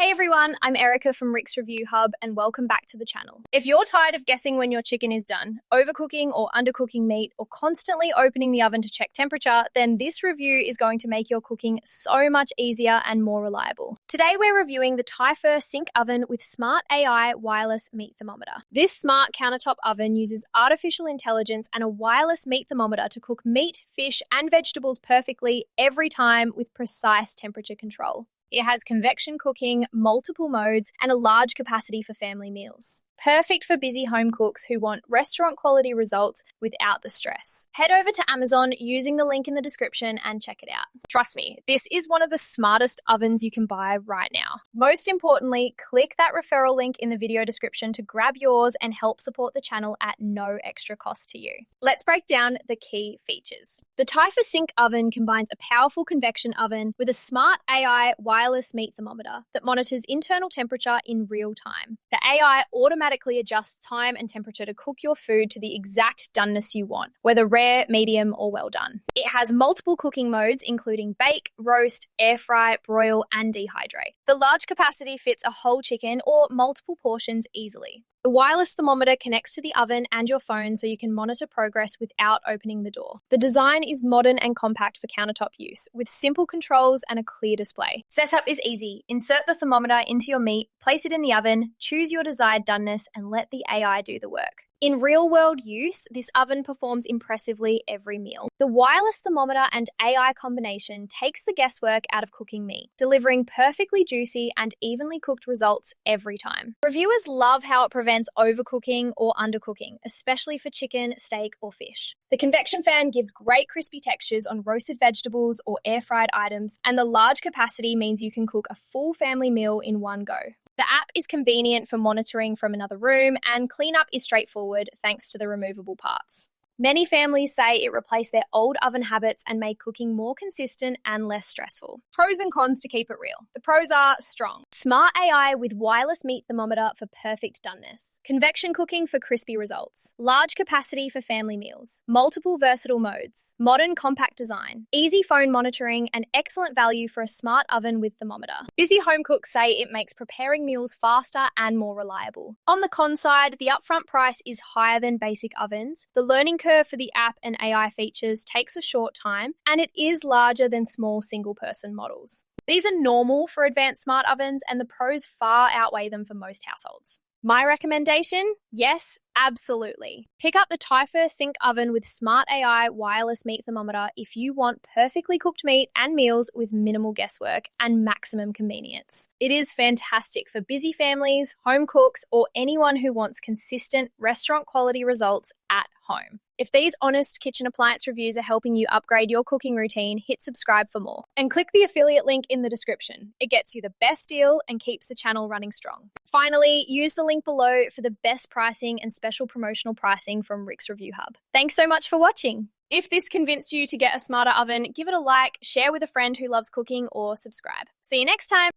Hey everyone, I'm Erica from Rick's Review Hub and welcome back to the channel. If you're tired of guessing when your chicken is done, overcooking or undercooking meat, or constantly opening the oven to check temperature, then this review is going to make your cooking so much easier and more reliable. Today we're reviewing the Typhur Sync Oven with Smart AI Wireless Meat Thermometer. This smart countertop oven uses artificial intelligence and a wireless meat thermometer to cook meat, fish, and vegetables perfectly every time with precise temperature control. It has convection cooking, multiple modes, and a large capacity for family meals. Perfect for busy home cooks who want restaurant quality results without the stress. Head over to Amazon using the link in the description and check it out. Trust me, this is one of the smartest ovens you can buy right now. Most importantly, click that referral link in the video description to grab yours and help support the channel at no extra cost to you. Let's break down the key features. The Typhur Sync Oven combines a powerful convection oven with a smart AI wireless meat thermometer that monitors internal temperature in real time. The AI automatically adjusts time and temperature to cook your food to the exact doneness you want, whether rare, medium, or well done. It has multiple cooking modes, including bake, roast, air fry, broil, and dehydrate. The large capacity fits a whole chicken or multiple portions easily. The wireless thermometer connects to the oven and your phone so you can monitor progress without opening the door. The design is modern and compact for countertop use, with simple controls and a clear display. Setup is easy. Insert the thermometer into your meat, place it in the oven, choose your desired doneness, and let the AI do the work. In real-world use, this oven performs impressively every meal. The wireless thermometer and AI combination takes the guesswork out of cooking meat, delivering perfectly juicy and evenly cooked results every time. Reviewers love how it prevents overcooking or undercooking, especially for chicken, steak, or fish. The convection fan gives great crispy textures on roasted vegetables or air-fried items, and the large capacity means you can cook a full family meal in one go. The app is convenient for monitoring from another room, and cleanup is straightforward thanks to the removable parts. Many families say it replaced their old oven habits and made cooking more consistent and less stressful. Pros and cons to keep it real. The pros are strong. Smart AI with wireless meat thermometer for perfect doneness. Convection cooking for crispy results. Large capacity for family meals. Multiple versatile modes. Modern compact design. Easy phone monitoring and excellent value for a smart oven with thermometer. Busy home cooks say it makes preparing meals faster and more reliable. On the con side, the upfront price is higher than basic ovens. The learning curve for the app and AI features takes a short time, and it is larger than small single-person models. These are normal for advanced smart ovens, and the pros far outweigh them for most households. My recommendation? Yes, absolutely. Pick up the Typhur Sync Oven with Smart AI Wireless Meat Thermometer if you want perfectly cooked meat and meals with minimal guesswork and maximum convenience. It is fantastic for busy families, home cooks, or anyone who wants consistent restaurant quality results at home. If these honest kitchen appliance reviews are helping you upgrade your cooking routine, hit subscribe for more. And click the affiliate link in the description. It gets you the best deal and keeps the channel running strong. Finally, use the link below for the best pricing and special promotional pricing from Rick's Review Hub. Thanks so much for watching. If this convinced you to get a smarter oven, give it a like, share with a friend who loves cooking, or subscribe. See you next time.